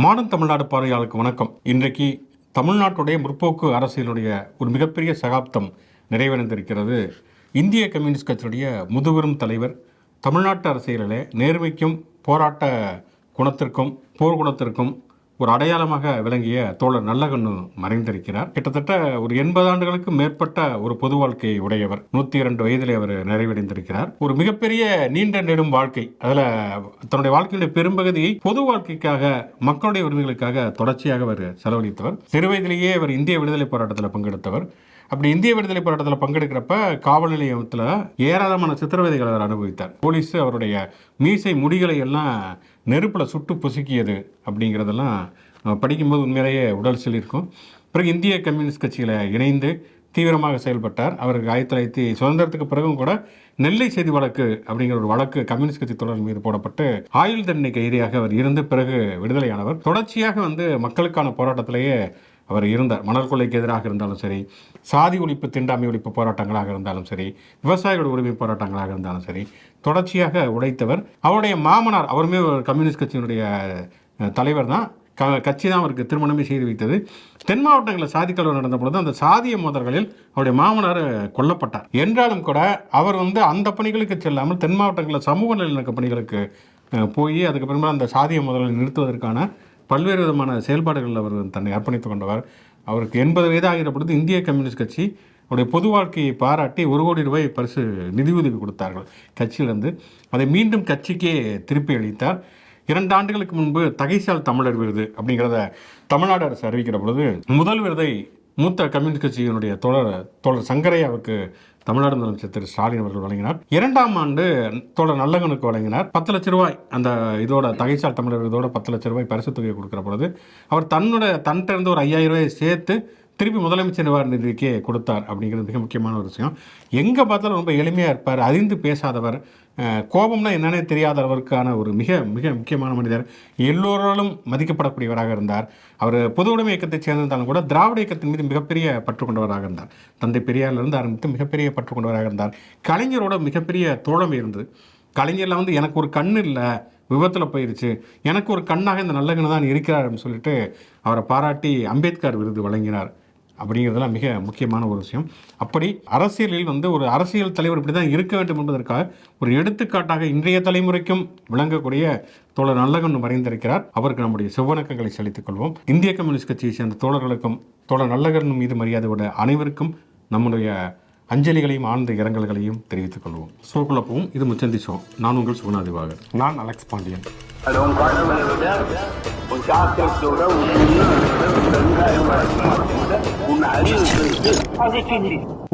Modern Tamil Nadu பார்வையாளருக்கு வணக்கம். இன்றைக்கு தமிழ்நாட்டுடைய முற்போக்கு அரசியலுடைய ஒரு மிகப்பெரிய சகாப்தம் நிறைவடைந்திருக்கிறது. இந்திய கம்யூனிஸ்ட் கட்சியுடைய முதுபெரும் தலைவர், தமிழ்நாட்டு அரசியலிலே நேர்மைக்கும் போராட்ட குணத்திற்கும் போர் குணத்திற்கும் ஒரு அடையாளமாக விளங்கிய தோழர் நல்லகண்ணு மறைந்திருக்கிறார். கிட்டத்தட்ட ஒரு 80 ஆண்டுகளுக்கு மேற்பட்ட ஒரு பொது வாழ்க்கையை உடையவர். 102 வயதிலே அவர் நிறைவடைந்திருக்கிறார். ஒரு மிகப்பெரிய நீண்ட நெடும் வாழ்க்கை. அதில் தன்னுடைய வாழ்க்கையுடைய பெரும்பகுதியை பொது வாழ்க்கைக்காக, மக்களுடைய உரிமைகளுக்காக தொடர்ச்சியாக அவர் செலவழித்தவர். சிறு வயதிலேயே அவர் இந்திய விடுதலை போராட்டத்தில் பங்கெடுத்தவர். அப்படி இந்திய விடுதலை போராட்டத்தில் பங்கெடுக்கிறப்ப காவல் நிலையத்தில் ஏராளமான சித்திரவதைகளை அவர் அனுபவித்தார். போலீஸ் அவருடைய மீசை முடிகளை எல்லாம் நெருப்பில் சுட்டு பொசுக்கியது அப்படிங்கிறதெல்லாம் படிக்கும்போது உண்மையிலேயே உடல் சிலிருக்கும். பிறகு இந்திய கம்யூனிஸ்ட் கட்சியில் இணைந்து தீவிரமாக செயல்பட்டார். அவருக்கு 1900 சுதந்திரத்துக்கு பிறகும் கூட நெல்லை செய்தி வழக்கு அப்படிங்கிற ஒரு வழக்கு கம்யூனிஸ்ட் கட்சி தொடர் மீது போடப்பட்டு ஆயுள் தண்டனை கைதியாக அவர் இருந்து பிறகு விடுதலையானவர். தொடர்ச்சியாக மக்களுக்கான போராட்டத்திலேயே அவர் இருந்தார். மணல் கொள்ளைக்கு எதிராக இருந்தாலும் சரி, சாதி ஒழிப்பு தீண்டாமை ஒழிப்பு போராட்டங்களாக இருந்தாலும் சரி, விவசாயிகளோட உரிமை போராட்டங்களாக இருந்தாலும் சரி, தொடர்ச்சியாக உழைத்தவர். அவருடைய மாமனார் அவருமே ஒரு கம்யூனிஸ்ட் கட்சியினுடைய தலைவர் தான். கட்சி தான் அவருக்கு திருமணமே செய்து வைத்தது. தென் மாவட்டங்களில் சாதி கலவரம் நடந்த பொழுது அந்த சாதிய மோதல்களில் அவருடைய மாமனார் கொல்லப்பட்டார். என்றாலும் கூட அவர் அந்த பணிகளுக்கு செல்லாமல் தென் மாவட்டங்களில் சமூக நல்லிணக்க பணிகளுக்கு போய் அதுக்கப்புறமா அந்த சாதிய மோதல்களை நிறுத்துவதற்கான பல்வேறு விதமான செயல்பாடுகளில் அவர் தன்னை அர்ப்பணித்துக் கொண்டவர். அவருக்கு 80 வயதாகிற பொழுது இந்திய கம்யூனிஸ்ட் கட்சி அவருடைய பொது வாழ்க்கையை பாராட்டி 1 கோடி ரூபாய் பரிசு நிதியுதவி கொடுத்தார்கள் கட்சியிலிருந்து. அதை மீண்டும் கட்சிக்கே திருப்பி அளித்தார். 2 ஆண்டுகளுக்கு முன்பு தகைசால் தமிழர் விருது அப்படிங்கிறத தமிழ்நாடு அரசு அறிவிக்கிற பொழுது முதல் விருதை மூத்த கம்யூனிஸ்ட் கட்சியினுடைய தோழர் சங்கரையாவுக்கு தமிழ்நாடு முதலமைச்சர் திரு ஸ்டாலின் அவர்கள் வழங்கினார். 2ஆம் ஆண்டு தோழர் நல்லகனுக்கு வழங்கினார். 10 லட்ச ரூபாய் அந்த இதோட தகைசால் தமிழர் இதோட 10 லட்ச ரூபாய் பரிசு தொகையை கொடுக்கிற பொழுது அவர் தன்னிட்ட இருந்து ஒரு 5000 ரூபாயை சேர்த்து திருப்பி முதலமைச்சர் நிவாரண நிதிக்கே கொடுத்தார். அப்படிங்கிறது மிக முக்கியமான ஒரு விஷயம். எங்கே பார்த்தாலும் ரொம்ப எளிமையாக இருப்பார், அறிந்து பேசாதவர், கோபம்னா என்னன்னே தெரியாதவருக்கான ஒரு மிக மிக முக்கியமான மனிதர். எல்லோராலும் மதிக்கப்படக்கூடியவராக இருந்தார். அவர் பொது உடைமை இயக்கத்தைச் சேர்ந்திருந்தாலும் கூட திராவிட இயக்கத்தின் மீது மிகப்பெரிய பற்று கொண்டவராக இருந்தார். தந்தை பெரியாரிலிருந்து ஆரம்பித்து மிகப்பெரிய பற்று கொண்டவராக இருந்தார். கலைஞரோட மிகப்பெரிய தோழமை இருந்தது. கலைஞரில் எனக்கு ஒரு கண் இல்லை, விபத்தில் போயிடுச்சு, எனக்கு ஒரு கண்ணாக இந்த நல்லகண்ணு தான் இருக்கிறார் அப்படின்னு சொல்லிட்டு அவரை பாராட்டி அம்பேத்கர் விருது வழங்கினார். அப்படிங்கிறதுலாம் மிக முக்கியமான ஒரு விஷயம். அப்படி அரசியலில் ஒரு அரசியல் தலைவர் இப்படி தான் இருக்க வேண்டும் என்பதற்காக ஒரு எடுத்துக்காட்டாக இன்றைய தலைமுறைக்கும் விளங்கக்கூடிய தோழர் நல்லகண்ணு மறைந்திருக்கிறார். அவருக்கு நம்முடைய செவ்வணக்கங்களை செலுத்திக் கொள்வோம். இந்திய கம்யூனிஸ்ட் கட்சியை சேர்ந்த தோழர்களுக்கும் தோழர் நல்லகண்ணு மீது மரியாதையோட அனைவருக்கும் நம்முடைய அஞ்சலிகளையும் ஆழ்ந்த இரங்கல்களையும் தெரிவித்துக் கொள்வோம். சோக்குழப்பவும் இது முச்சந்தி ஷோ. நான் உங்கள் சுகுணாதிவாகர். நான் அலெக்ஸ் பாண்டியன்.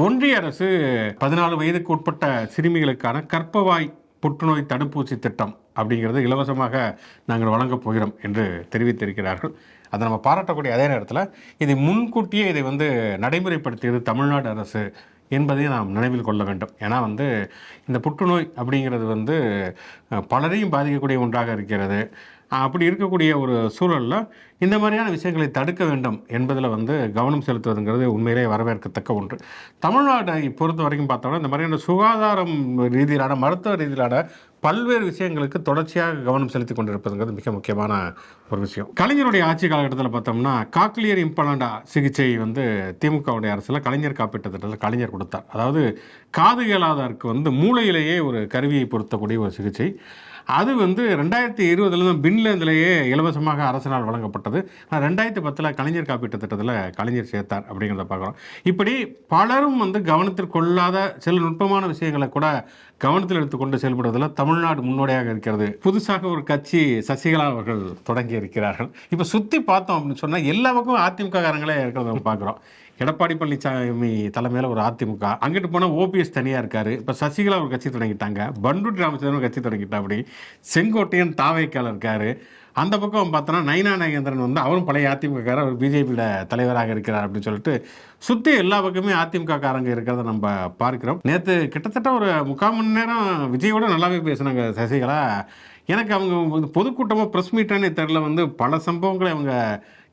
ஒன்றிய அரசு 14 வயதுக்கு உட்பட்ட சிறுமிகளுக்கான கர்ப்பவாய் புற்றுநோய் தடுப்பூசி திட்டம் அப்படிங்கிறது இலவசமாக நாங்கள் வழங்கப் போகிறோம் என்று தெரிவித்திருக்கிறார்கள். அதை நம்ம பாராட்டக்கூடிய அதே நேரத்தில் இதை முன்கூட்டியே இதை நடைமுறைப்படுத்தியது தமிழ்நாடு அரசு என்பதையும் நாம் நினைவில் கொள்ள வேண்டும். ஏன்னா இந்த புற்றுநோய் அப்படிங்கிறது பலரையும் பாதிக்கக்கூடிய ஒன்றாக இருக்கிறது. அப்படி இருக்கக்கூடிய ஒரு சூழலில் இந்த மாதிரியான விஷயங்களை தடுக்க வேண்டும் என்பதில் கவனம் செலுத்துவதுங்கிறது உண்மையிலே வரவேற்கத்தக்க ஒன்று. தமிழ்நாட்டை பொறுத்த வரைக்கும் பார்த்தோம்னா இந்த மாதிரியான சுகாதாரம் ரீதியிலான மருத்துவ ரீதியிலான பல்வேறு விஷயங்களுக்கு தொடர்ச்சியாக கவனம் செலுத்தி கொண்டிருப்பதுங்கிறது மிக முக்கியமான ஒரு விஷயம். கலைஞருடைய ஆட்சி காலகட்டத்தில் பார்த்தோம்னா காக்லியர் இம்ப்ளான்ட் சிகிச்சை திமுகவுடைய அரசில் கலைஞர் காப்பீட்டு திட்டத்தில் கலைஞர் கொடுத்தார். அதாவது காது கேளாதவருக்கு மூளையிலேயே ஒரு கருவியை பொருத்தக்கூடிய ஒரு சிகிச்சை. அது 2020 பின்லேருந்துலேயே இலவசமாக அரசினால் வழங்கப்பட்டது. 2010 கலைஞர் காப்பீட்டு திட்டத்தில் கலைஞர் சேர்த்தார் அப்படிங்கிறத பார்க்குறோம். இப்படி பலரும் கவனத்தில் கொள்ளாத சில நுட்பமான விஷயங்களை கூட கவனத்தில் எடுத்துக்கொண்டு செயல்படுவதில் தமிழ்நாடு முன்னோடியாக இருக்கிறது. புதுசாக ஒரு கட்சி சசிகலா அவர்கள் தொடங்கி இருக்கிறார்கள். இப்போ சுற்றி பார்த்தோம் அப்படின்னு சொன்னால் எல்லா பக்கமும் அதிமுக காரங்களே இருக்கிறத நம்ம பார்க்குறோம். எடப்பாடி பழனிசாமி தலைமையில் ஒரு அதிமுக, அங்கிட்டு போனால் ஓபிஎஸ் தனியாக இருக்கார். இப்போ சசிகலா ஒரு கட்சி தொடங்கிட்டாங்க, பண்டூர் ராமச்சந்திரன் கட்சி தொடங்கிட்டா, அப்படி செங்கோட்டையன் தாவேக்கால இருக்கார். அந்த பக்கம் பார்த்தோன்னா நைனா நாகேந்திரன் அவரும் பழைய அதிமுகக்காரர், அவர் பிஜேபியில் தலைவராக இருக்கிறார் அப்படின்னு சொல்லிட்டு சுற்றி எல்லா பக்கமே அதிமுக காரங்க இருக்கிறத நம்ம பார்க்கிறோம். நேற்று கிட்டத்தட்ட ஒரு 3/4 மணி நேரம் விஜயோட நல்லாவே பேசினாங்க சசிகலா. எனக்கு அவங்க பொதுக்கூட்டமாக ப்ரெஸ் மீட்டானே தெரில பல சம்பவங்களை அவங்க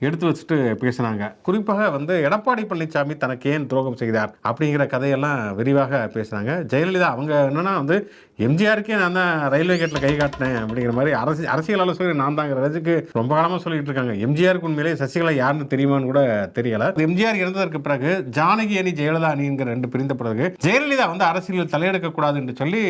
எடுத்து வச்சுட்டு பேசினாங்க. குறிப்பாக வந்து எடப்பாடி பழனிசாமி தனக்கு ஏன் துரோகம் செய்தார் அப்படிங்கிற கதையெல்லாம் விரிவாக பேசினாங்க. ஜெயலலிதா அவங்க என்னன்னா வந்து எம்ஜிஆருக்கே நான் தான் ரயில்வே கேட்டில் கை காட்டினேன் அப்படிங்கிற மாதிரி அரசியல் ஆலோசகர் நான் தாங்கிற ரஜுக்கு ரொம்ப காலமாக சொல்லிட்டு இருக்காங்க. எம்ஜிஆருக்கு உண்மையிலேயே சசிகலா யாருன்னு தெரியுமான்னு கூட தெரியல. எம்ஜிஆர் இறந்ததற்கு பிறகு ஜானகி அணி ஜெயலலிதா அணிங்கிற 2 பிரிந்த பிறகு ஜெயலலிதா வந்து அரசியலில் தலையெடுக்க கூடாது என்று சொல்லி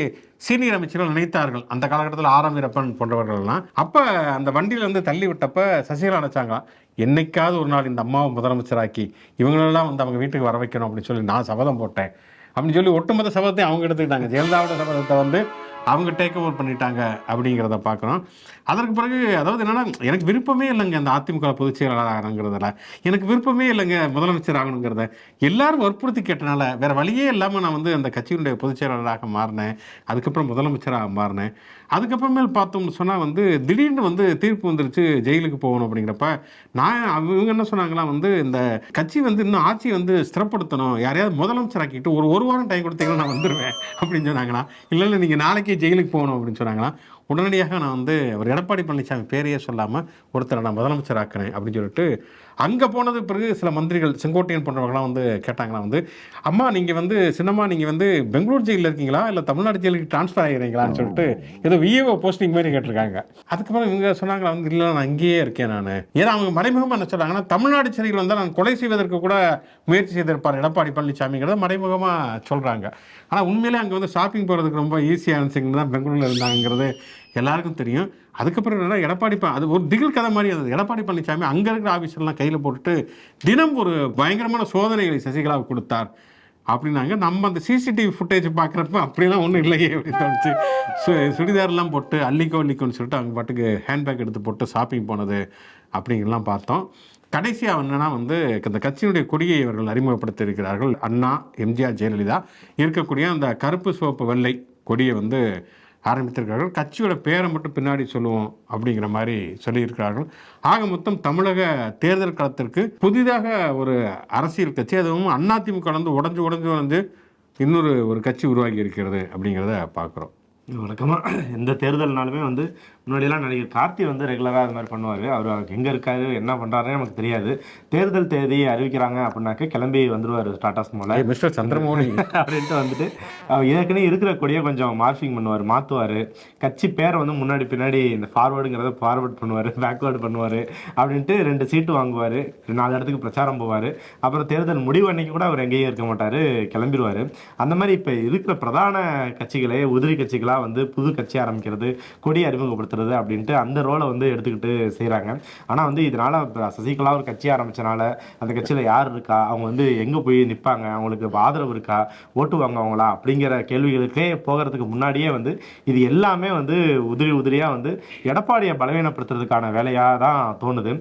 சீனியர் அமைச்சர்கள் நினைத்தார்கள். அந்த காலகட்டத்தில் ஆர்.எம். வீரப்பன் போன்றவர்கள்லாம் அப்ப அந்த வண்டியில வந்து தள்ளி விட்டப்ப சசிகலா நினைச்சாங்க, என்னைக்காவது ஒரு நாள் இந்த அம்மாவை முதலமைச்சராக்கி இவங்களெல்லாம் வந்து அவங்க வீட்டுக்கு வர வைக்கணும் அப்படின்னு சொல்லி நான் சபதம் போட்டேன் அப்படின்னு சொல்லி ஒட்டுமொத்த சபதத்தை அவங்க எடுத்துக்கிட்டாங்க. ஜெயலலிதாவோட சபதத்தை வந்து அவங்க டேக் ஓவர் பண்ணிட்டாங்க அப்படிங்கிறத பார்க்குறோம். அதற்கு பிறகு அதாவது என்னென்னா, எனக்கு விருப்பமே இல்லைங்க அந்த அதிமுக பொதுச் செயலாளர் ஆகணுங்கிறதுல, எனக்கு விருப்பமே இல்லைங்க முதலமைச்சர் ஆகணுங்கிறத. எல்லாரும் வற்புறுத்தி கேட்டனால வேறு வழியே இல்லாமல் நான் வந்து அந்த கட்சியினுடைய பொதுச் செயலாளராக மாறினேன். அதுக்கப்புறம் முதலமைச்சராக மாறினேன். அதுக்கப்புறமேல் பார்த்தோம்னு சொன்னால் வந்து திடீர்னு வந்து தீர்ப்பு வந்துருச்சு ஜெயிலுக்கு போகணும் அப்படிங்கிறப்ப இவங்க என்ன சொன்னாங்கன்னா வந்து இந்த கட்சி வந்து இன்னும் ஆட்சியை வந்து ஸ்திரப்படுத்தணும், யாரையாவது முதலமைச்சராக்கிட்டு ஒரு வாரம் டைம் கொடுத்தீங்கன்னா நான் வந்துடுவேன் அப்படின்னு சொன்னாங்களா. இல்லை நீங்கள் நாளைக்கே ஜெயிலுக்கு போகணும் அப்படின்னு சொன்னாங்களா. உடனடியாக நான் வந்து ஒரு எடப்பாடி பழனிசாமி பேரையே சொல்லாமல் ஒருத்தரை நான் முதலமைச்சர் ஆக்கினேன் அப்படின்னு சொல்லிட்டு அங்கே போனது பிறகு சில மந்திரிகள் செங்கோட்டையன் போன்றவங்களாம் வந்து கேட்டாங்களா வந்து, அம்மா நீங்கள் வந்து சின்னம்மா நீங்கள் வந்து பெங்களூர் ஜெயிலில் இருக்கீங்களா இல்லை தமிழ்நாடு ஜெயிலுக்கு ட்ரான்ஸ்ஃபர் ஆகிறீங்களான்னு சொல்லிட்டு ஏதோ விஏஓ போஸ்டிங் மாதிரி கேட்டிருக்காங்க. அதுக்கப்புறம் இவங்க சொன்னாங்களா வந்து, இல்லை நான் இங்கேயே இருக்கேன் நான். ஏன்னா அவங்க மறைமுகமாக என்ன சொல்கிறாங்கன்னா, தமிழ்நாடு சிறையில் வந்தால் நான் கொலை செய்வதற்கு கூட முயற்சி செய்திருப்பார் எடப்பாடி பழனிசாமிங்கிறத மறைமுகமாக சொல்கிறாங்க. ஆனால் உண்மையிலே அங்கே வந்து ஷாப்பிங் போகிறதுக்கு ரொம்ப ஈஸியாக இருந்துச்சுன்னு தான் பெங்களூரில் இருந்தாங்கிறது எல்லாருக்கும் தெரியும். அதுக்கப்புறம் என்னன்னா எடப்பாடி அது ஒரு திகில் கதை மாதிரி இருந்தது. எடப்பாடி பழனிசாமி அங்கே இருக்கிற ஆஃபீஸர்லாம் கையில் போட்டுட்டு தினம் ஒரு பயங்கரமான சோதனைகளை சசிகலாவுக்கு கொடுத்தார் அப்படின்னாங்க. நம்ம அந்த சிசிடிவி ஃபுட்டேஜ் பார்க்குறப்ப அப்படிலாம் ஒன்றும் இல்லையே அப்படின்னு தோணுச்சு. சுடிதார்லாம் போட்டு அள்ளிக்கோன்னு சொல்லிட்டு அவங்க பாட்டுக்கு ஹேண்ட்பேக் எடுத்து போட்டு ஷாப்பிங் போனது அப்படிங்கிறலாம் பார்த்தோம். கடைசியாக என்னன்னா வந்து இந்த கட்சியினுடைய கொடியை இவர்கள் அறிமுகப்படுத்தி இருக்கிறார்கள். அண்ணா, எம்ஜிஆர், ஜெயலலிதா இருக்கக்கூடிய அந்த கருப்பு சிவப்பு வெள்ளை கொடியை வந்து ஆரம்பித்திருக்கிறார்கள். கட்சியோட பேரை மட்டும் பின்னாடி சொல்லுவோம் அப்படிங்கிற மாதிரி சொல்லியிருக்கிறார்கள். ஆக மொத்தம் தமிழக தேர்தல் களத்திற்கு புதிதாக ஒரு அரசியல் கட்சி, அதுவும் அதிமுக வந்து உடஞ்சு இன்னொரு கட்சி உருவாகி இருக்கிறது அப்படிங்கிறத பார்க்குறோம். வழக்கமாக எந்த தேர்தல்னாலுமே வந்து முன்னாடியெல்லாம் நடிகர் கார்த்தி வந்து ரெகுலராக அது மாதிரி பண்ணுவார். அவர் எங்கே இருக்காரு என்ன பண்ணுறாருன்னு நமக்கு தெரியாது. தேர்தல் தேதி அறிவிக்கிறாங்க அப்படின்னாக்க கிளம்பி வந்துடுவார் டாடாஸ் மூலம் மிஸ்டர் சந்திரமோகன் அப்படின்ட்டு வந்துட்டு ஏற்கனவே இருக்கிற கொடியை கொஞ்சம் மார்ஃபிங் பண்ணுவார், மாற்றுவார். கட்சி பேரை வந்து முன்னாடி பின்னாடி இந்த ஃபார்வேர்டுங்கிறத ஃபார்வேர்ட் பண்ணுவார், பேக்வேர்டு பண்ணுவார் அப்படின்ட்டு 2 சீட்டு வாங்குவார், 4 இடத்துக்கு பிரச்சாரம் போவார். அப்புறம் தேர்தல் முடிவு அன்னைக்கு கூட அவர் எங்கேயும் இருக்க மாட்டார், கிளம்பிடுவார். அந்த மாதிரி இப்போ இருக்கிற பிரதான கட்சிகளே உதிரி கட்சிகளாக வந்து புது கட்சி ஆரம்பிக்கிறது, கொடி அறிமுகப்படுத்துறது அப்படின்ட்டு அந்த ரோலை வந்து எடுத்துக்கிட்டு செய்கிறாங்க. ஆனால் வந்து இதனால சசிகலா ஒரு கட்சி ஆரம்பிச்சனால அந்த கட்சியில் யார் இருக்கா, அவங்க வந்து எங்கே போய் நிற்பாங்க, அவங்களுக்கு ஆதரவு இருக்கா, ஓட்டு வாங்குவாங்களா அப்படிங்கிற கேள்விகளுக்கே போகிறதுக்கு முன்னாடியே வந்து இது எல்லாமே வந்து உதிரியாக வந்து எடப்பாடியை பலவீனப்படுத்துறதுக்கான வேலையாக தான் தோணுது.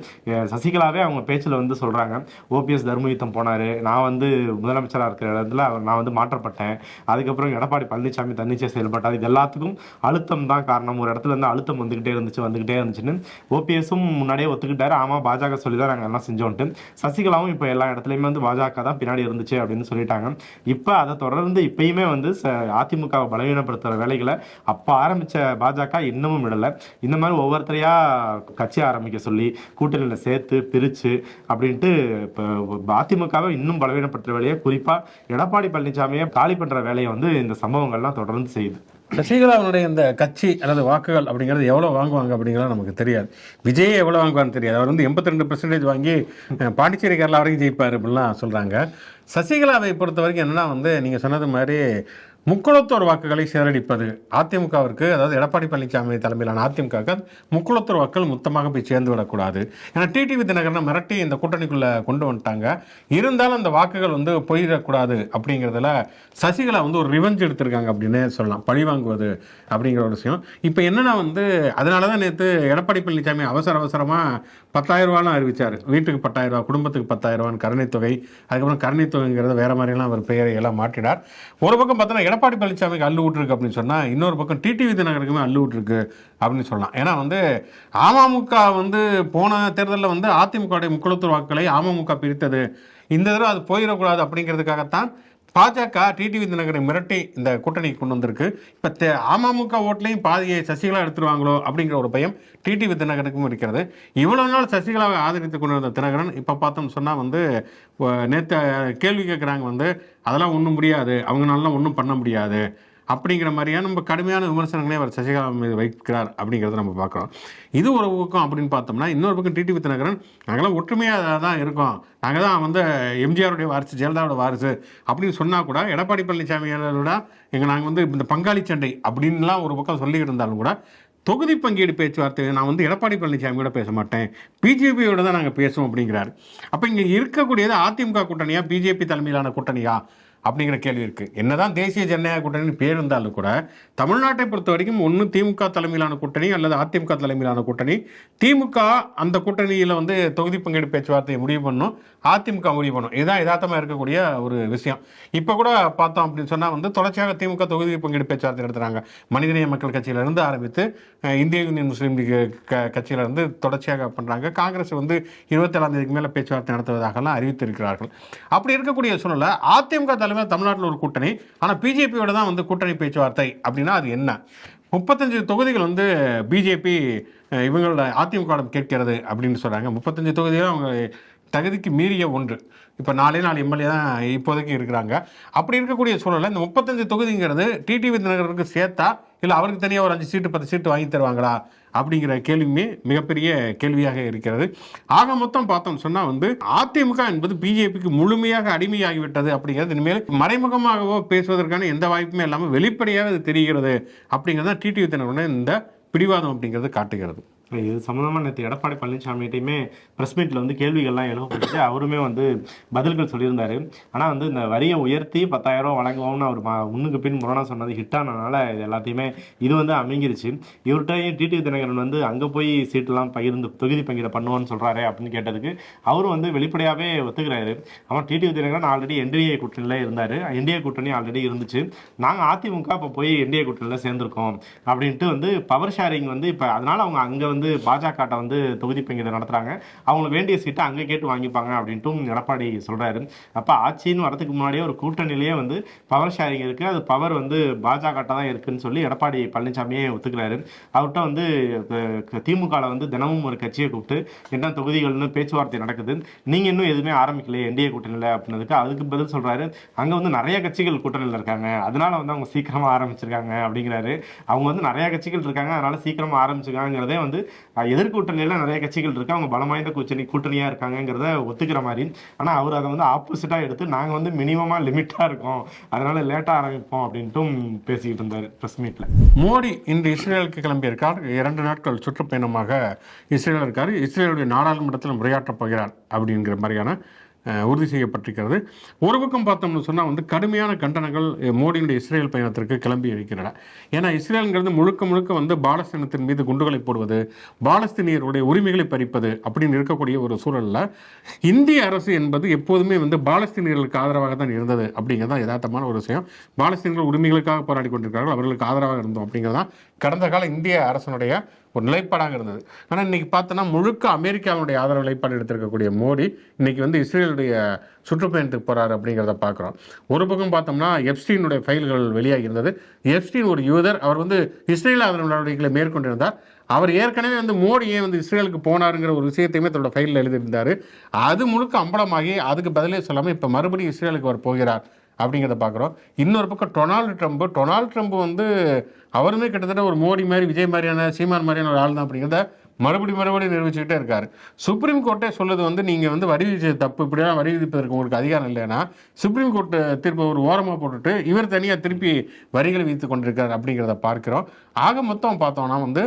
சசிகலாவே அவங்க பேச்சில் வந்து சொல்கிறாங்க, ஓபிஎஸ் தர்மயுத்தம் போனார், நான் வந்து முதலமைச்சராக இருக்கிற இடத்துல நான் வந்து மாற்றப்பட்டேன், அதுக்கப்புறம் எடப்பாடி பழனிசாமி தன்னிச்சையாக செயல்பட்டார், இது எல்லாத்துக்கும் அழுத்தம் தான் காரணம், ஒரு இடத்துல இருந்து அழுத்தம் வந்துகிட்டே இருந்துச்சுன்னு ஓபிஎஸும் முன்னாடியே ஒத்துக்கிட்டாரு. ஆமா பாஜக சொல்லி தான் நாங்கள் எல்லாம் செஞ்சோன்ட்டு. சசிகலாவும் இப்போ எல்லா இடத்துலையுமே வந்து பாஜக தான் பின்னாடி இருந்துச்சு அப்படின்னு சொல்லிட்டாங்க. இப்போ அதை தொடர்ந்து இப்பயுமே வந்து அதிமுகவை பலவீனப்படுத்துகிற வேலைகளை அப்போ ஆரம்பித்த பாஜக இன்னமும் விடலை. இந்த மாதிரி ஒவ்வொருத்தரையா கட்சி ஆரம்பிக்க சொல்லி கூட்டணியில் சேர்த்து பிரித்து அப்படின்ட்டு இப்போ அதிமுகவை இன்னும் பலவீனப்படுத்துகிற வேலையை குறிப்பாக எடப்பாடி பழனிசாமியை காலி பண்ணுற வேலையை வந்து இந்த சம்பவங்கள்லாம் தொடர்ந்து செய்யுது. சசிகலாவுடைய இந்த கட்சி அல்லது வாக்குகள் அப்படிங்கிறது எவ்வளோ வாங்குவாங்க அப்படிங்கிறது நமக்கு தெரியாது. விஜய் எவ்வளோ வாங்குவான்னு தெரியாது. அவர் வந்து 82% வாங்கி பாண்டிச்சேரி கேரளா வரைக்கும் ஜெயிப்பார் அப்படின்லாம் சொல்கிறாங்க. சசிகலாவை பொறுத்த வரைக்கும் என்னென்னா வந்து நீங்கள் சொன்னது மாதிரி முக்குளத்தோர் வாக்குகளை சேரடிப்பது அதிமுகவிற்கு, அதாவது எடப்பாடி பழனிசாமி தலைமையிலான அதிமுகவுக்கு முக்குளத்தோர் வாக்குகள் மொத்தமாக போய் சேர்ந்து விடக்கூடாது. ஏன்னா டிடிவி தினகரனை மிரட்டி இந்த கூட்டணிக்குள்ளே கொண்டு வந்துட்டாங்க. இருந்தாலும் அந்த வாக்குகள் வந்து போயிடக்கூடாது அப்படிங்கிறதுல சசிகலா வந்து ஒரு ரிவெஞ்ச் எடுத்திருக்காங்க அப்படின்னு சொல்லலாம், பழி வாங்குவது அப்படிங்கிற ஒரு விஷயம். இப்போ என்னென்னா வந்து அதனால தான் நேற்று எடப்பாடி பழனிசாமி அவசரமாக 10,000 ரூபாலாம் அறிவித்தார். வீட்டுக்கு 10,000 ரூபா, குடும்பத்துக்கு 10,000 ரூபான்னு கருணைத்தொகை. அதுக்கப்புறம் கருணைத்தொகைங்கிறத வேறு மாதிரிலாம் அவர் பெயரை எல்லாம் மாற்றினார். ஒரு பக்கம் பார்த்தோன்னா எடப்பாடி பழனிசாமிக்கு அள்ளு விட்டுருக்கு அப்படின்னு சொன்னால், இன்னொரு பக்கம் டிடிவி தினகருக்குமே அள்ளு விட்டுருக்கு அப்படின்னு சொல்லலாம். ஏன்னா வந்து அமமுக வந்து போன தேர்தலில் வந்து அதிமுகவுடைய முக்குளத்தூர் வாக்குகளை அமமுக பிரித்தது, இந்த தடவை அது போயிடக்கூடாது அப்படிங்கிறதுக்காகத்தான் பாஜக டிடிவி தினகரை மிரட்டி இந்த கூட்டணி கொண்டு வந்திருக்கு. இப்போ அமமுக ஓட்லையும் பாதியை சசிகலா எடுத்துருவாங்களோ அப்படிங்கிற ஒரு பயம் டிடிவி தினகரனுக்கும் இருக்கிறது. இவ்வளவு நாள் சசிகலாவை ஆதரித்து கொண்டு வந்த தினகரன் இப்போ பார்த்தோம்னு சொன்னால் வந்து நேற்று கேள்வி கேட்குறாங்க வந்து அதெல்லாம் ஒன்றும் முடியாது, அவங்களாலாம் ஒன்றும் பண்ண முடியாது அப்படிங்கிற மாதிரியான நம்ம கடுமையான விமர்சனங்களே அவர் சசிகலா மீது வைக்கிறார் அப்படிங்கிறத நம்ம பார்க்குறோம். இது ஒரு பக்கம் அப்படின்னு பார்த்தோம்னா, இன்னொரு பக்கம் டிடிவி தினகரன் நாங்களாம் ஒற்றுமையாக தான் இருக்கோம், நாங்கள் தான் வந்து எம்ஜிஆருடைய வாரிசு, ஜெயலலிதாவோட வாரிசு அப்படின்னு சொன்னால் கூட எடப்பாடி பழனிசாமியோட நாங்கள் வந்து இந்த பங்காளி சண்டை அப்படின்லாம் ஒரு பக்கம் சொல்லிக்கிட்டு இருந்தாலும் கூட தொகுதி பங்கீடு பேச்சுவார்த்தை நான் வந்து எடப்பாடி பழனிசாமியோட பேச மாட்டேன், பிஜேபியோட தான் நாங்கள் பேசுவோம் அப்படிங்கிறார். அப்போ இங்கே இருக்கக்கூடியது அதிமுக கூட்டணியா பிஜேபி தலைமையிலான கூட்டணியா அப்படிங்கிற கேள்வி இருக்குது. என்னதான் தேசிய ஜனநாயக கூட்டணின்னு பேர் இருந்தாலும் கூட தமிழ்நாட்டை பொறுத்த வரைக்கும் ஒன்று திமுக தலைமையிலான கூட்டணி அல்லது அதிமுக தலைமையிலான கூட்டணி. திமுக அந்த கூட்டணியில் வந்து தொகுதி பங்கீடு பேச்சுவார்த்தையை முடிவு பண்ணும், அதிமுக முடிவு பண்ணும். இதுதான் யதார்த்தமாக இருக்கக்கூடிய ஒரு விஷயம். இப்போ கூட பார்த்தோம் அப்படின்னு சொன்னால் வந்து தொடர்ச்சியாக திமுக தொகுதி பங்கீடு பேச்சுவார்த்தை நடத்துகிறாங்க. மனிதநேய மக்கள் கட்சியிலிருந்து ஆரம்பித்து இந்திய யூனியன் முஸ்லீம் லீக் கட்சியிலிருந்து தொடர்ச்சியாக பண்ணுறாங்க. காங்கிரஸ் வந்து 27ஆம் தேதிக்கு மேலே பேச்சுவார்த்தை நடத்துவதாகலாம் அறிவித்திருக்கிறார்கள். அப்படி இருக்கக்கூடிய சூழலை அதிமுக தமிழ்நாட்டில் ஒரு கூட்டணி, ஆனால் பிஜேபியோட தான் வந்து கூட்டணி பேச்சுவார்த்தை அப்படின்னா அது என்ன? 35 தொகுதிகள் வந்து பிஜேபி இவங்களோட அதிமுக கேட்கிறது அப்படின்னு சொல்கிறாங்க. 35 தொகுதிகள் அவங்க தகுதிக்கு மீறிய ஒன்று. இப்போ 4 எம்எல்ஏ தான் இப்போதைக்கு இருக்கிறாங்க. அப்படி இருக்கக்கூடிய சூழலில் இந்த 35 தொகுதிங்கிறது டிடிவி தினகரனுக்கு சேர்த்தா இல்லை அவருக்கு தனியாக ஒரு 5 சீட்டு 10 சீட்டு வாங்கி தருவாங்களா அப்படிங்கிற கேள்வியுமே மிகப்பெரிய கேள்வியாக இருக்கிறது. ஆக மொத்தம் பார்த்தோம் சொன்னால் வந்து அதிமுக என்பது பிஜேபிக்கு முழுமையாக அடிமையாகிவிட்டது அப்படிங்கிறது இனிமேல் மறைமுகமாகவோ பேசுவதற்கான எந்த வாய்ப்புமே இல்லாமல் வெளிப்படையாக அது தெரிகிறது அப்படிங்கிறது டிடிவி தினகரனுடைய இந்த பிடிவாதம் அப்படிங்கிறது காட்டுகிறது. இது சம்மந்தமாக நேற்று எடப்பாடி பழனிசாமிகிட்டையுமே ப்ரெஸ் மீட்டில் வந்து கேள்விகள்லாம் எழுப்பப்பட்டு அவருமே வந்து பதில்கள் சொல்லியிருந்தார். ஆனால் வந்து இந்த வரியை உயர்த்தி 10,000 ரூபா வழங்குவோம்னு அவர் முன்னுக்கு பின் முரணாக சொன்னது ஹிட் ஆனதுனால இது எல்லாத்தையுமே இது வந்து அமைங்கிருச்சு. இவர்கிட்டையும் டிடிவி தினகரன் வந்து அங்கே போய் சீட்டெல்லாம் பகிர்ந்து தொகுதி பங்கீடு பண்ணுவோன்னு சொல்கிறாரு அப்படின்னு கேட்டதுக்கு அவரும் வந்து வெளிப்படையாகவே ஒத்துக்கிறாரு. ஆனால் டிடிவி தினகரன் ஆல்ரெடி என்டிஏ கூட்டணியில் இருந்தார், என்டிஏ கூட்டணி ஆல்ரெடி இருந்துச்சு, நாங்கள் அதிமுக இப்போ போய் என்டிஏ கூட்டணியில் சேர்ந்துருக்கோம் அப்படின்ட்டு வந்து பவர் ஷேரிங் வந்து இப்போ அதனால் அவங்க அங்கே வந்து பாஜக வந்து தொகுதி பங்கீடு நடத்துறாங்க, அவங்களுக்கு வேண்டிய சீட்டை அங்கே கேட்டு வாங்கிப்பாங்க அப்படின்ட்டும் எடப்பாடி சொல்றாரு. அப்ப ஆட்சின்னு வரதுக்கு முன்னாடியே ஒரு கூட்டணியிலேயே வந்து பவர் ஷேரிங் இருக்கு, அது பவர் வந்து பாஜக தான் இருக்குன்னு சொல்லி எடப்பாடி பழனிசாமியே ஒத்துக்கிறாரு. அவர்கிட்ட வந்து திமுக வந்து தினமும் ஒரு கட்சியை கூப்பிட்டு என்ன தொகுதிகள்னு பேச்சுவார்த்தை நடக்குது, நீங்க இன்னும் எதுவுமே ஆரம்பிக்கலையே என்டிஏ கூட்டணியில் அப்படின்னதுக்கு அதுக்கு பதில் சொல்றாரு, அங்க வந்து நிறைய கட்சிகள் கூட்டணியில் இருக்காங்க, அதனால வந்து அவங்க சீக்கிரமா ஆரம்பிச்சிருக்காங்க அப்படிங்கிறாரு. அவங்க வந்து நிறைய கட்சிகள் இருக்காங்க அதனால சீக்கிரமா ஆரம்பிச்சிருக்காங்கிறதே வந்து எதிர்கூட்டணியில நிறைய கட்சிகள் இருக்கு, அவங்க பலம் வாய்ந்த கூட்டணியா இருக்காங்கிறத ஒத்துக்கிற மாதிரி. ஆனா அவர் அதை வந்து ஆப்போசிட்டா எடுத்து நாங்க வந்து மினிமமா லிமிட்டா இருக்கோம் அதனால லேட்டா ஆரம்பிப்போம் அப்படின்ட்டும் பேசிக்கிட்டு இருந்தாரு பிரஸ் மீட்ல. மோடி இன்று இஸ்ரேலுக்கு கிளம்பியிருக்கார். 2 நாட்கள் சுற்றுப்பயணமாக இஸ்ரேல் இருக்கார். இஸ்ரேலுடைய நாடாளுமன்றத்தில் உரையாற்றப் போகிறார் அப்படிங்கிற மாதிரியான உறுதி செய்யப்பட்டிருக்கிறது. ஒரு பக்கம் பார்த்தோம்னு சொன்னால் வந்து கடுமையான கண்டனங்கள் மோடியுடைய இஸ்ரேல் பயணத்திற்கு கிளம்பி இருக்கிறன. ஏன்னா இஸ்ரேலுங்கிறது முழுக்க முழுக்க வந்து பாலஸ்தீனத்தின் மீது குண்டுகளை போடுவது, பாலஸ்தீனியருடைய உரிமைகளை பறிப்பது அப்படின்னு இருக்கக்கூடிய ஒரு சூழலில் இந்திய அரசு என்பது எப்போதுமே வந்து பாலஸ்தீனியர்களுக்கு ஆதரவாக தான் இருந்தது அப்படிங்கிறதான் யதார்த்தமான ஒரு விஷயம். பாலஸ்தீனியர்கள் உரிமைகளுக்காக போராடி கொண்டிருக்கிறார்கள், அவர்களுக்கு ஆதரவாக இருந்தோம் அப்படிங்கிறதான் கடந்த கால இந்திய அரசனுடைய ஒரு நிலைப்பாடாக இருந்தது. ஆனால் இன்னைக்கு பார்த்தோன்னா முழுக்க அமெரிக்காவுடைய ஆதரவு நிலைப்பாடு எடுத்திருக்கக்கூடிய மோடி இன்னைக்கு வந்து இஸ்ரேலுடைய சுற்றுப்பயணத்துக்கு போகிறாரு அப்படிங்கிறத பார்க்குறோம். ஒரு பக்கம் பார்த்தோம்னா எப்ஸ்டீனுடைய ஃபைல்கள் வெளியாகி இருந்தது. எப்ஸ்டீன் ஒரு யூதர், அவர் வந்து இஸ்ரேல் ஆதரவு நடவடிக்கைகளை மேற்கொண்டிருந்தார். அவர் ஏற்கனவே வந்து மோடியே வந்து இஸ்ரேலுக்கு போனாருங்கிற ஒரு விஷயத்தையுமே தன்னோட ஃபைலில் எழுதியிருந்தார். அது முழுக்க அம்பலமாகி அதுக்கு பதிலே சொல்லாமல் இப்போ மறுபடியும் இஸ்ரேலுக்கு அவர் போகிறார் அப்படிங்கிறத பார்க்குறோம். இன்னொரு பக்கம் டொனால்டு ட்ரம்ப் வந்து அவருமே கிட்டத்தட்ட ஒரு மோடி மாதிரி விஜய் மாதிரியான சீமான் மாதிரியான ஒரு ஆள் தான் அப்படிங்கிறத மறுபடியும் நிரூபிச்சுக்கிட்டே இருக்காரு. சுப்ரீம் கோர்ட்டே சொல்லுது வந்து நீங்கள் வந்து வரி விதிச்சது தப்பு, இப்படியெல்லாம் வரி விதிப்பதற்கு உங்களுக்கு அதிகாரம் இல்லைன்னா சுப்ரீம் கோர்ட்டு தீர்ப்பை ஒரு ஓரமாக போட்டுட்டு இவர் தனியாக திருப்பி வரிகளை விதித்து கொண்டிருக்கார் அப்படிங்கிறத பார்க்கிறோம். ஆக மொத்தம் பார்த்தோம்னா வந்து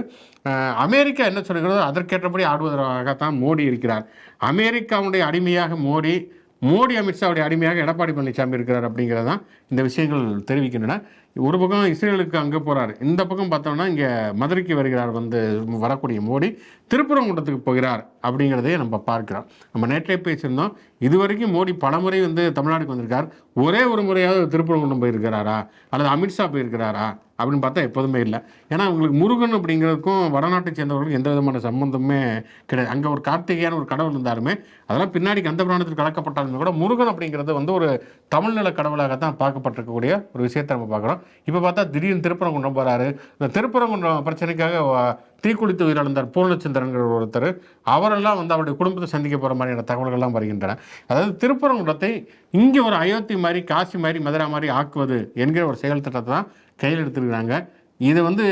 அமெரிக்கா என்ன சொல்கிறதோ அதற்கேற்றபடி ஆடுவதற்காகத்தான் மோடி இருக்கிறார். அமெரிக்காவுடைய அடிமையாக மோடி அமித்ஷாவுடைய அடிமையாக எடப்பாடி பழனிசாமி இருக்கிறார் அப்படிங்கிறது தான் இந்த விஷயங்கள் தெரிவிக்கின்றன. ஒரு பக்கம் இஸ்ரேலுக்கு அங்கே போகிறார், இந்த பக்கம் பார்த்தோம்னா இங்கே மதுரைக்கு வருகிறார் வந்து வரக்கூடிய மோடி திருப்பரங்குன்றத்துக்கு போகிறார் அப்படிங்கிறதையே நம்ம பார்க்கிறோம். நம்ம நேற்றே பேசியிருந்தோம், இதுவரைக்கும் மோடி பலமுறை வந்து தமிழ்நாட்டுக்கு வந்திருக்கார், ஒரே ஒரு முறையாவது திருப்பரங்குன்றம் போயிருக்கிறாரா அல்லது அமித்ஷா போயிருக்கிறாரா அப்படின்னு பார்த்தா எப்போதுமே இல்லை. ஏன்னா உங்களுக்கு முருகன் அப்படிங்கிறதுக்கும் வடநாட்டை சேர்ந்தவர்களுக்கும் எந்த விதமான சம்பந்தமே கிடையாது. அங்கே ஒரு கார்த்திகையான ஒரு கடவுள் இருந்தாலுமே அதெல்லாம் பின்னாடி கந்த புராணத்தில் கலக்கப்பட்டாலுமே கூட முருகன் அப்படிங்கிறது வந்து ஒரு தமிழ்நில கடவுளாகத்தான் பார்க்கப்பட்டிருக்கக்கூடிய ஒரு விஷயத்தை நம்ம பார்க்குறோம். இப்போ பார்த்தா திடீர்னு திருப்பரங்குன்றம் போகிறாரு. இந்த திருப்பரங்குன்றம் பிரச்சனைக்காக தீக்குளித்து உயிரிழந்தார் பூர்ணச்சந்திரன்கிற ஒருத்தர், அவரெல்லாம் வந்து அவருடைய குடும்பத்தை சந்திக்க போகிற மாதிரியான தகவல்கள்லாம் வருகின்றன. அதாவது திருப்பரங்குன்றத்தை இங்கே ஒரு அயோத்தி மாதிரி, காசி மாதிரி, மதுரா மாதிரி ஆக்குவது என்கிற ஒரு செயல் திட்டத்தை தான் கையில் எடுத்துருக்குறாங்க. இது வந்து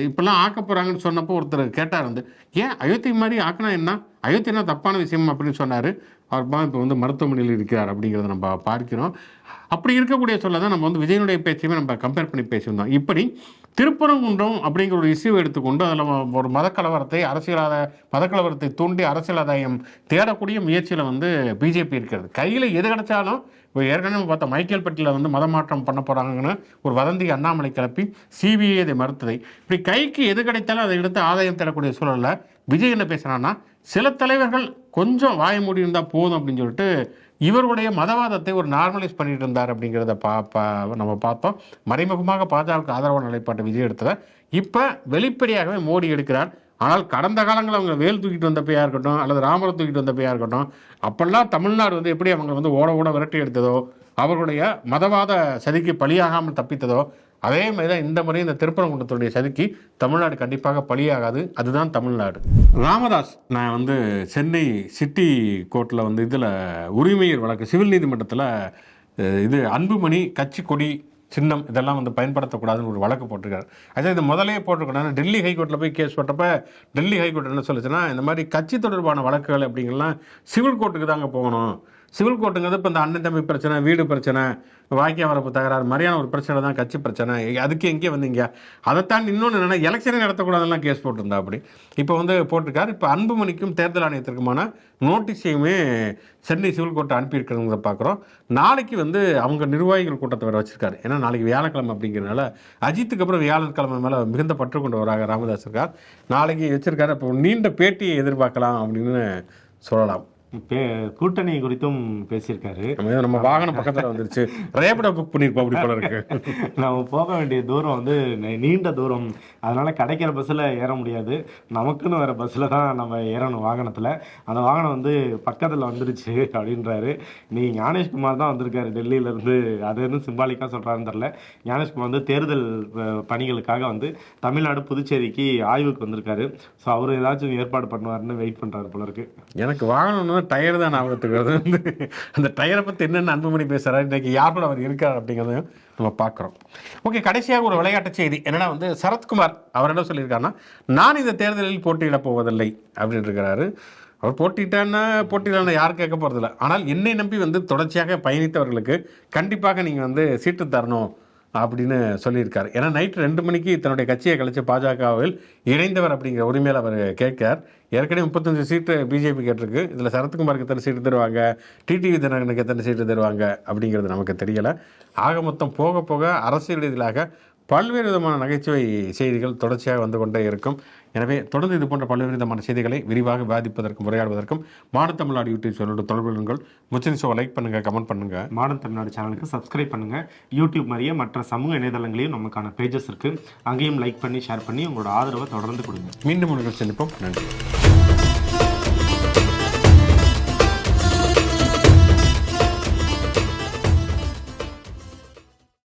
இப்பெல்லாம் ஆக்க போகிறாங்கன்னு சொன்னப்போ ஒருத்தர் கேட்டார் வந்து, ஏன் அயோத்தி மாதிரி ஆக்கினா என்ன, அயோத்தினா தப்பான விஷயம் அப்படின்னு சொன்னார். அவர் தான் இப்போ வந்து மருத்துவமனையில் இருக்கிறார் அப்படிங்கிறத நம்ம பார்க்கிறோம். அப்படி இருக்கக்கூடிய சொல்ல தான் நம்ம வந்து விஜயனுடைய பேச்சையுமே நம்ம கம்பேர் பண்ணி பேசியிருந்தோம். இப்படி திருப்பரங்குன்றம் அப்படிங்கிற ஒரு இஷ்யூ எடுத்துக்கொண்டு அதில் ஒரு மதக்கலவரத்தை தூண்டி அரசியல் ஆதாயம் தேடக்கூடிய முயற்சியில் வந்து பிஜேபி இருக்கிறது. கையில் எது கிடைச்சாலும், இப்போ ஏற்கனவே பார்த்தா மைக்கேல்பட்டியில் வந்து மதமாற்றம் பண்ண போகிறாங்கன்னு ஒரு வதந்தி அண்ணாமலை கிளப்பி சிபிஐ இதை மறுத்ததை, இப்படி கைக்கு எது கிடைத்தாலும் அதை எடுத்து ஆதாயம் தேடக்கூடிய சூழலில் விஜய் என்ன பேசுகிறான்னா, சில தலைவர்கள் கொஞ்சம் வாய மூடி இருந்தால் போதும் அப்படின்னு சொல்லிட்டு இவருடைய மதவாதத்தை ஒரு நார்மலைஸ் பண்ணிட்டு இருந்தார் அப்படிங்கிறத நம்ம பார்த்தோம். மறைமுகமாக பாஜகவுக்கு ஆதரவான நிலைப்பாட்டை விஜய் எடுத்ததை இப்போ வெளிப்படையாகவே மோடி எடுக்கிறார். ஆனால் கடந்த காலங்களில் அவங்க வேல் தூக்கிட்டு வந்தப்பையாக இருக்கட்டும் அல்லது ராமரை தூக்கிட்டு வந்தப்பையாக இருக்கட்டும், அப்பெல்லாம் தமிழ்நாடு வந்து எப்படி அவங்க வந்து ஓட விரட்டி எடுத்ததோ, அவர்களுடைய மதவாத சதிக்கு பலியாகாமல் தப்பித்ததோ, அதே மாதிரி தான் இந்த முறை இந்த திருப்பரங்குன்றத்துடைய சதிக்கு தமிழ்நாடு கண்டிப்பாக பலியாகாது. அதுதான் தமிழ்நாடு. ராமதாஸ் நான் வந்து சென்னை சிட்டி கோர்ட்டில் வந்து இதில் உரிமையர் வழக்கு சிவில் நீதிமன்றத்தில் இது அன்புமணி கட்சி கொடி சின்னம் இதெல்லாம் வந்து பயன்படுத்தக்கூடாதுன்னு ஒரு வழக்கு போட்டிருக்காரு. அதாவது இது முதலே போட்டிருக்கணும். டெல்லி ஹைகோர்ட்டில் போய் கேஸ் போட்டப்ப டெல்லி ஹைகோர்ட் என்ன சொல்லுச்சுன்னா, இந்த மாதிரி கட்சி தொடர்பான வழக்குகள் அப்படிங்கலாம் சிவில் கோர்ட்டுக்கு தாங்க போகணும். சிவில் கோர்ட்டுங்கிறது இப்போ இந்த அண்ணன் தம்பி பிரச்சனை, வீடு பிரச்சனை, வாக்கிய வரப்பு தகராறு மாதிரியான ஒரு பிரச்சனை தான் கட்சி பிரச்சனை. அதுக்கு எங்கே வந்தீங்க? அதைத்தான் இன்னொன்று என்னென்னா, எலெக்ஷனே நடத்தக்கூடாதெல்லாம் கேஸ் போட்டிருந்தா அப்படி இப்போ வந்து போட்டிருக்காரு. இப்போ அன்புமணிக்கும் தேர்தல் ஆணையத்திற்குமான நோட்டீஸையுமே சென்னை சிவில் கோர்ட்டை அனுப்பியிருக்கிறவங்க பார்க்குறோம். நாளைக்கு வந்து அவங்க நிர்வாகிகள் கூட்டத்தை வேறு வச்சிருக்காரு. ஏன்னா நாளைக்கு வியாழக்கிழமை அப்படிங்கிறதுனால அஜித்துக்கு அப்புறம் வியாழக்கிழமை மேலே மிகுந்த பற்று கொண்டு வராங்க ராமதாஸ் இருக்கார். நாளைக்கு வச்சிருக்காரு. அப்போ நீண்ட பேட்டியை எதிர்பார்க்கலாம் அப்படின்னு சொல்லலாம். கூட்டணி குறித்தும் பேசியிருக்காரு. நம்ம வாகனம் பக்கத்தில் வந்துருச்சு, ரேபிடோ புக் பண்ணியிருப்போம் அப்படி போல இருக்கு. நம்ம போக வேண்டிய தூரம் வந்து நீண்ட தூரம், அதனால கிடைக்கிற பஸ்ஸில் ஏற முடியாது, நமக்குன்னு வேற பஸ்ஸில் தான் நம்ம ஏறணும் வாகனத்தில். அந்த வாகனம் வந்து பக்கத்தில் வந்துருச்சு அப்படின்றாரு. நீ ஞானேஷ்குமார் தான் வந்திருக்காரு டெல்லியிலேருந்து, அது வந்து சிம்பாலிக்காக சொல்கிறாருன்னு தெரில. ஞானேஷ்குமார் வந்து தேர்தல் பணிகளுக்காக வந்து தமிழ்நாடு புதுச்சேரிக்கு ஆய்வுக்கு வந்திருக்காரு. ஸோ அவர் ஏதாச்சும் ஏற்பாடு பண்ணுவார்னு வெயிட் பண்ணுறாரு போல இருக்கு. எனக்கு வாகனம் டயர் தான் ஞாபகத்துக்கு வருது. அந்த டயரை பற்றி என்னென்ன அன்புமணி பேசுகிறாரு, இன்றைக்கி யாரோட அவர் இருக்கார் அப்படிங்கிறதையும் நம்ம பார்க்குறோம். ஓகே, கடைசியாக ஒரு விளையாட்டு செய்தி என்னென்னா வந்து சரத்குமார் அவர் என்ன சொல்லியிருக்காருன்னா, நான் இந்த தேர்தலில் போட்டியிடப் போவதில்லை அப்படின்னு இருக்கிறாரு. அவர் போட்டியிட்டான்னா யாரும் கேட்க போகிறதில்ல. ஆனால் என்னை நம்பி வந்து தொடர்ச்சியாக பயணித்தவர்களுக்கு கண்டிப்பாக நீங்கள் வந்து சீட்டு தரணும் அப்படின்னு சொல்லியிருக்காரு. ஏன்னா நைட்டு 2 மணிக்கு தன்னுடைய கட்சியை கழித்து பாஜகவில் இணைந்தவர் அப்படிங்கிற உரிமையில் அவர் கேட்கார். ஏற்கனவே 35 சீட்டு பிஜேபி கேட்டிருக்கு. இதில் சரத்குமாருக்கு எத்தனை சீட்டு தருவாங்க, டிடிவி தினகரனுக்கு எத்தனை சீட்டு தருவாங்க அப்படிங்கிறது நமக்கு தெரியலை. ஆக மொத்தம் போக போக அரசியல் ரீதியாக பல்வேறு விதமான நகைச்சுவை செய்திகள் தொடர்ச்சியாக வந்து கொண்டே இருக்கும். எனவே தொடர்ந்து இது போன்ற பல்வேறு விதமான செய்திகளை விரிவாக விவாதிப்பதற்கும் உரையாடுவதற்கும் மாடர்ன் தமிழ்நாடு யூடியூப் சேனலோட தொடர்பு கொள்ளுங்கள். முச்சின் ஷோ லைக் பண்ணுங்கள், கமெண்ட் பண்ணுங்கள். மாடர்ன் தமிழ்நாடு சேனலுக்கு சப்ஸ்கிரைப் பண்ணுங்கள். யூடியூப் மாதிரியே மற்ற சமூக இணையதளங்களையும் நமக்கான பேஜஸ் இருக்குது, அங்கேயும் லைக் பண்ணி ஷேர் பண்ணி உங்களோட ஆதரவை தொடர்ந்து கொடுங்க. மீண்டும் ஒரு சந்திப்போம். நன்றி.